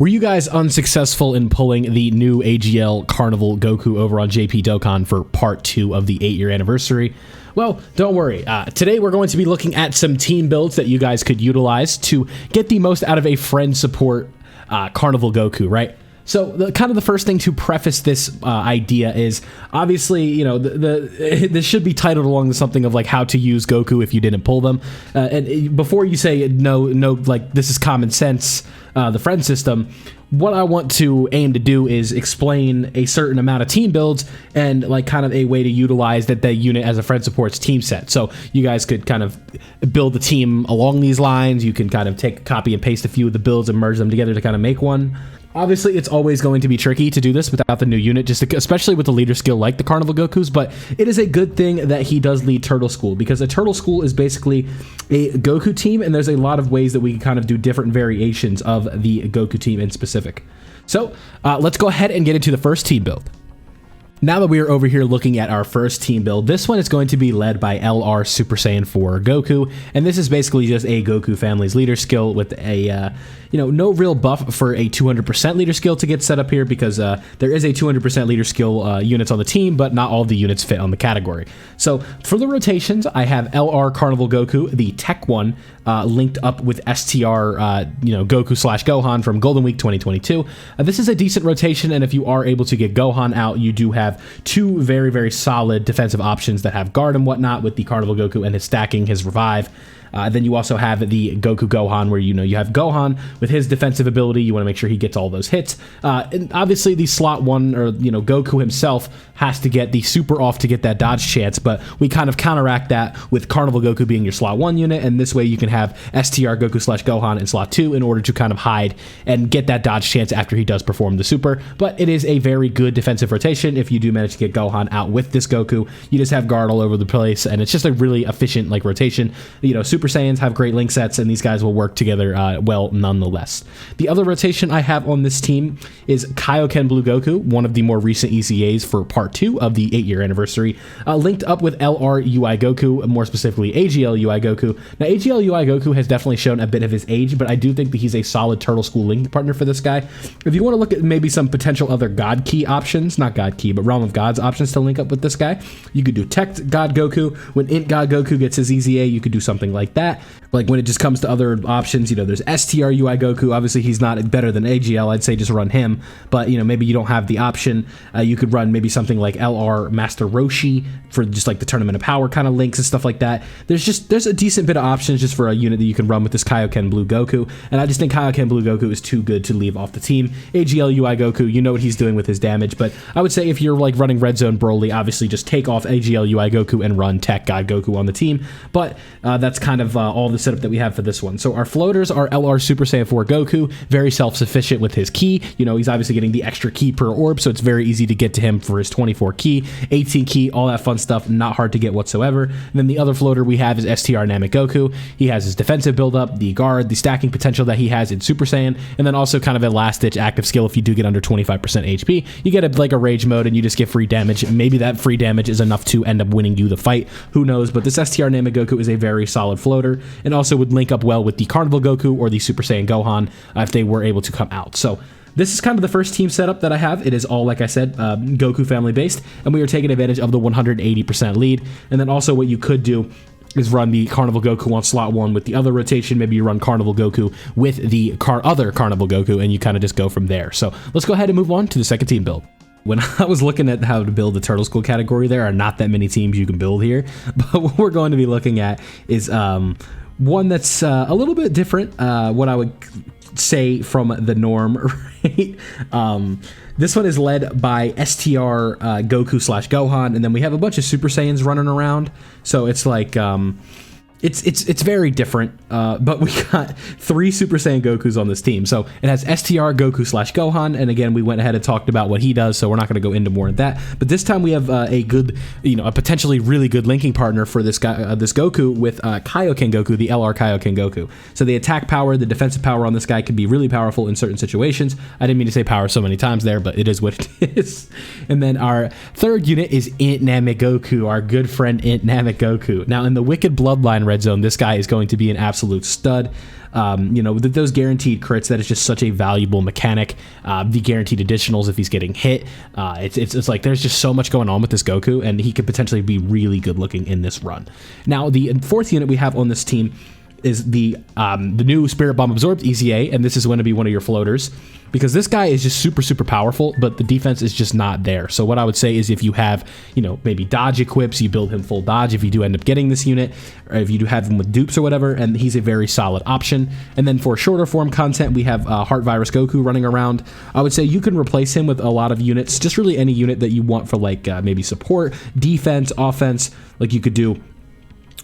Were you guys unsuccessful in pulling the new AGL Carnival Goku over on JP Dokkan for part 2 of the 8-year anniversary? Well, don't worry. Today we're going to be looking at some team builds that you guys could utilize to get the most out of a friend support Carnival Goku, right? So the first thing to preface this idea is obviously, you know, this should be titled along something of like how to use Goku if you didn't pull them. And before you say no, like this is common sense, the friend system, what I want to aim to do is explain a certain amount of team builds and like kind of a way to utilize that unit as a friend supports team set. So you guys could kind of build the team along these lines. You can kind of take, copy and paste a few of the builds and merge them together to kind of make one. Obviously, it's always going to be tricky to do this without the new unit, especially with the leader skill like the Carnival Gokus, but it is a good thing that he does lead Turtle School, because a Turtle School is basically a Goku team, and there's a lot of ways that we can kind of do different variations of the Goku team in specific. So let's go ahead and get into the first team build. Now that we are over here looking at our first team build, this one is going to be led by LR Super Saiyan 4 Goku, and this is basically just a Goku family's leader skill with a, no real buff for a 200% leader skill to get set up here, because there is a 200% leader skill units on the team, but not all the units fit on the category. So for the rotations, I have LR Carnival Goku, the tech one, linked up with STR, Goku/Gohan from Golden Week 2022. This is a decent rotation, and if you are able to get Gohan out, you do have two very, very solid defensive options that have guard and whatnot with the Carnival Goku and his stacking, his revive. Then you also have the Goku Gohan, where you have Gohan with his defensive ability. You want to make sure he gets all those hits. And obviously, the slot one, or Goku himself, has to get the super off to get that dodge chance. But we kind of counteract that with Carnival Goku being your slot 1 unit, and this way you can have STR Goku/Gohan in slot 2 in order to kind of hide and get that dodge chance after he does perform the super. But it is a very good defensive rotation if you do manage to get Gohan out with this Goku. You just have guard all over the place, and it's just a really efficient rotation. Super Saiyans have great link sets, and these guys will work together well nonetheless. The other rotation I have on this team is Kaioken Blue Goku, one of the more recent ECAs for part 2 of the 8-year anniversary, linked up with LR UI Goku, more specifically AGL UI Goku. Now, AGL UI Goku has definitely shown a bit of his age, but I do think that he's a solid Turtle School link partner for this guy. If you want to look at maybe some potential other God Key options, not God Key, but Realm of Gods options to link up with this guy, you could do Tech God Goku. When Int God Goku gets his EZA, you could do something like that. Like when it just comes to other options, there's STR UI Goku. Obviously, he's not better than AGL. I'd say just run him. But, maybe you don't have the option. You could run maybe something like LR Master Roshi for just like the Tournament of Power kind of links and stuff like that. There's a decent bit of options just for a unit that you can run with this Kaioken Blue Goku. And I just think Kaioken Blue Goku is too good to leave off the team. AGL UI Goku, you know what he's doing with his damage. But I would say if you're like running Red Zone Broly, obviously just take off AGL UI Goku and run Tech God Goku on the team. But that's kind of all the setup that we have for this one. So our floaters are LR Super Saiyan 4 Goku, very self-sufficient with his ki. He's obviously getting the extra ki per orb, so it's very easy to get to him for his 24 ki, 18 ki, all that fun stuff, not hard to get whatsoever. And then the other floater we have is STR Namek Goku. He has his defensive buildup, the guard, the stacking potential that he has in Super Saiyan, and then also kind of a last-ditch active skill if you do get under 25% HP. You get like a rage mode and you just get free damage. Maybe that free damage is enough to end up winning you the fight. Who knows? But this STR Namek Goku is a very solid floater, and also would link up well with the Carnival Goku or the Super Saiyan Gohan if they were able to come out. So this is kind of the first team setup that I have. It is all, like I said, Goku family based, and we are taking advantage of the 180% lead. And then also what you could do is run the Carnival Goku on slot 1 with the other rotation. Maybe you run Carnival Goku with the other Carnival Goku, and you kind of just go from there. So let's go ahead and move on to the second team build. When I was looking at how to build the Turtle School category, there are not that many teams you can build here. But what we're going to be looking at is one that's a little bit different, what I would say from the norm, right? This one is led by STR Goku/Gohan, and then we have a bunch of Super Saiyans running around. So it's like it's very different, but we got 3 Super Saiyan Gokus on this team. So it has STR Goku/Gohan, and again, we went ahead and talked about what he does, so we're not going to go into more of that. But this time we have a good, a potentially really good linking partner for this guy, this Goku, with Kaioken Goku, the LR Kaioken Goku. So the attack power, the defensive power on this guy can be really powerful in certain situations. I didn't mean to say power so many times there, but it is what it is. And then our third unit is Int Namek Goku, our good friend Int Namek Goku. Now in the Wicked Bloodline red zone, this guy is going to be an absolute stud. You know, with those guaranteed crits, that is just such a valuable mechanic. The guaranteed additionals if he's getting hit. It's like there's just so much going on with this Goku, and he could potentially be really good looking in this run. Now, the fourth unit we have on this team is the new Spirit Bomb Absorbed EZA, and this is going to be one of your floaters, because this guy is just super powerful, but the defense is just not there. So what I would say is if you have, you know, maybe dodge equips, you build him full dodge if you do end up getting this unit, or if you do have him with dupes or whatever, and he's a very solid option. And then for shorter form content, we have Heart Virus Goku running around. I would say you can replace him with a lot of units, just really any unit that you want for like maybe support, defense, offense. Like you could do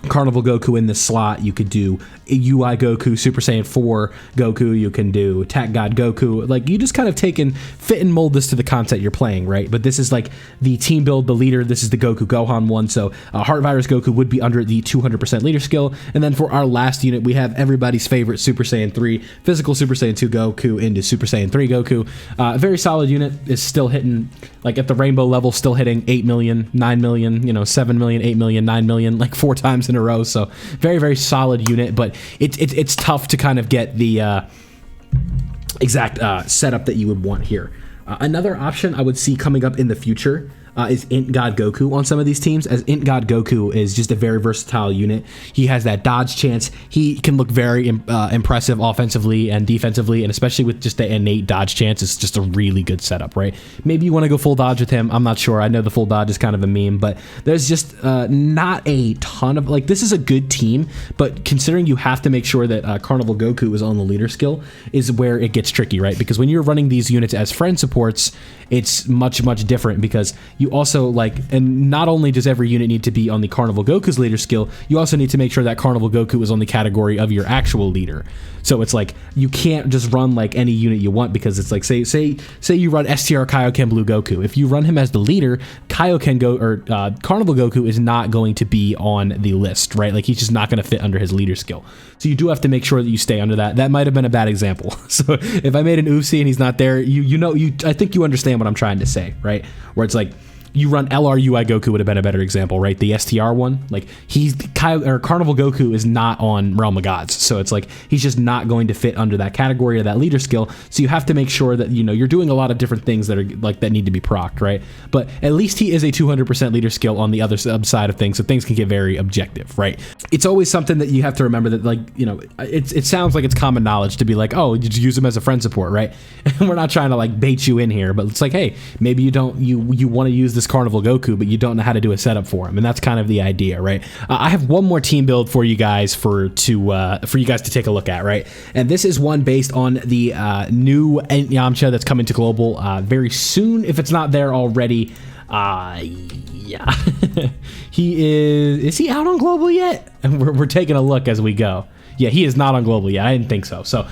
Carnival Goku in this slot, you could do UI Goku, Super Saiyan 4 Goku, you can do Attack God Goku. Like, you just kind of take and fit and mold this to the content you're playing, right? But this is like the team build, the leader. This is the Goku Gohan one, so Heart Virus Goku would be under the 200% leader skill. And then for our last unit, we have everybody's favorite Super Saiyan 3, physical Super Saiyan 2 Goku into Super Saiyan 3 Goku. A very solid unit, is still hitting, like at the rainbow level, still hitting 8 million, 9 million, you know, 7 million, 8 million, 9 million, like 4 times in a row. So very solid unit, but it's tough to kind of get the exact setup that you would want here. Another option I would see coming up in the future is Int God Goku on some of these teams, as Int God Goku is just a very versatile unit. He has that dodge chance. He can look very impressive offensively and defensively, and especially with just the innate dodge chance, it's just a really good setup, right? Maybe you want to go full dodge with him. I'm not sure. I know the full dodge is kind of a meme, but there's just not a ton of, like, this is a good team, but considering you have to make sure that Carnival Goku is on the leader skill is where it gets tricky, right? Because when you're running these units as friend supports, it's much different, because you also like, and not only does every unit need to be on the Carnival Goku's leader skill, you also need to make sure that Carnival Goku is on the category of your actual leader. So it's like you can't just run like any unit you want, because it's like say you run STR Kaioken Blue Goku. If you run him as the leader, Kaioken Carnival Goku is not going to be on the list, right? Like he's just not going to fit under his leader skill. So you do have to make sure that you stay under that. That might have been a bad example. So if I made an oopsie and he's not there, I think you understand what I'm trying to say, right? Where it's like, you run LR UI Goku would have been a better example, right? The STR one, like Carnival Goku is not on Realm of Gods, so it's like he's just not going to fit under that category or that leader skill. So you have to make sure that you're doing a lot of different things that are like that need to be procced, right? But at least he is a 200% leader skill on the other side of things, so things can get very objective, right? It's always something that you have to remember that, like, it sounds like it's common knowledge to be like, oh, you just use him as a friend support, right? And we're not trying to like bait you in here, but it's like, hey, maybe you want to use this Carnival Goku, but you don't know how to do a setup for him, and that's kind of the idea, right? I have one more team build for you guys for you guys to take a look at, right? And this is one based on the new Yamcha that's coming to global very soon, if it's not there already. Yeah. Is he out on global yet? And we're taking a look as we go. Yeah, he is not on global yet. I didn't think so. So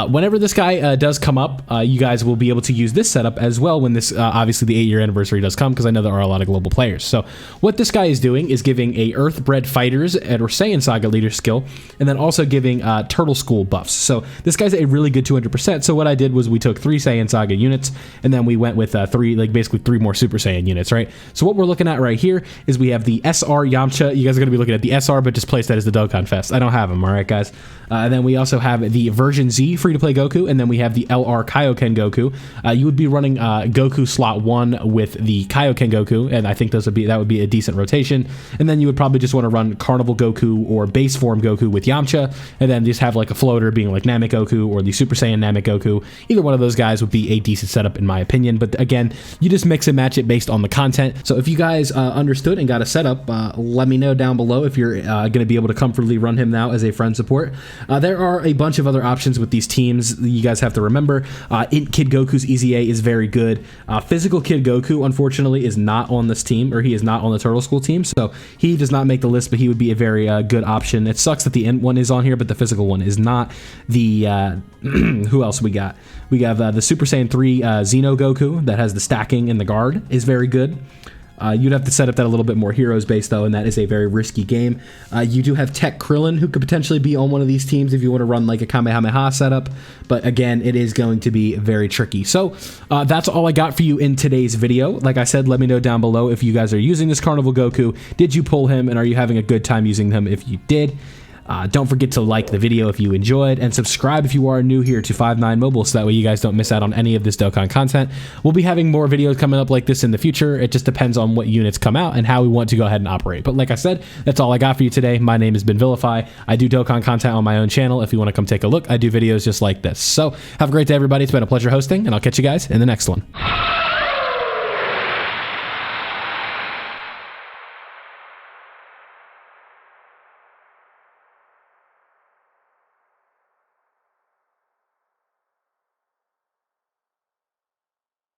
whenever this guy does come up, you guys will be able to use this setup as well when this, obviously, the 8-year anniversary does come, because I know there are a lot of global players. So what this guy is doing is giving a Earth-bred fighters or Saiyan Saga leader skill, and then also giving Turtle School buffs. So this guy's a really good 200%. So what I did was we took 3 Saiyan Saga units, and then we went with basically 3 more Super Saiyan units, right? So what we're looking at right here is we have the SR Yamcha. You guys are going to be looking at the SR, but just place that as the Dokkan Fest. I don't have them, all right, guys? And then we also have the version Z free-to-play Goku, and then we have the LR Kaioken Goku. You would be running Goku slot 1 with the Kaioken Goku, and I think that would be a decent rotation. And then you would probably just want to run Carnival Goku or base form Goku with Yamcha, and then just have like a floater being like Namek Goku or the Super Saiyan Namek Goku. Either one of those guys would be a decent setup in my opinion, but again, you just mix and match it based on the content. So if you guys understood and got a setup, let me know down below if you're going to be able to comfortably run him now as a friend support. There are a bunch of other options with these teams you guys have to remember. Int Kid Goku's EZA is very good. Physical Kid Goku, unfortunately, is not on this team, or he is not on the Turtle School team, so he does not make the list, but he would be a very good option. It sucks that the Int one is on here, but the physical one is not. The who else we got? We have the Super Saiyan 3 Xeno Goku that has the stacking and the guard, is very good. You'd have to set up that a little bit more heroes based though, and that is a very risky game. You do have Tech Krillin, who could potentially be on one of these teams if you want to run like a Kamehameha setup, but again, it is going to be very tricky. So that's all I got for you in today's video. Like I said, let me know down below if you guys are using this Carnival Goku. Did you pull him, and are you having a good time using him if you did? Don't forget to like the video if you enjoyed, and subscribe if you are new here to 5-9 Mobile, so that way you guys don't miss out on any of this Dokkan content. We'll be having more videos coming up like this in the future. It just depends on what units come out and how we want to go ahead and operate. But like I said, that's all I got for you today. My name has been Villuhfy. I do Dokkan content on my own channel. If you want to come take a look, I do videos just like this. So have a great day, everybody. It's been a pleasure hosting, and I'll catch you guys in the next one.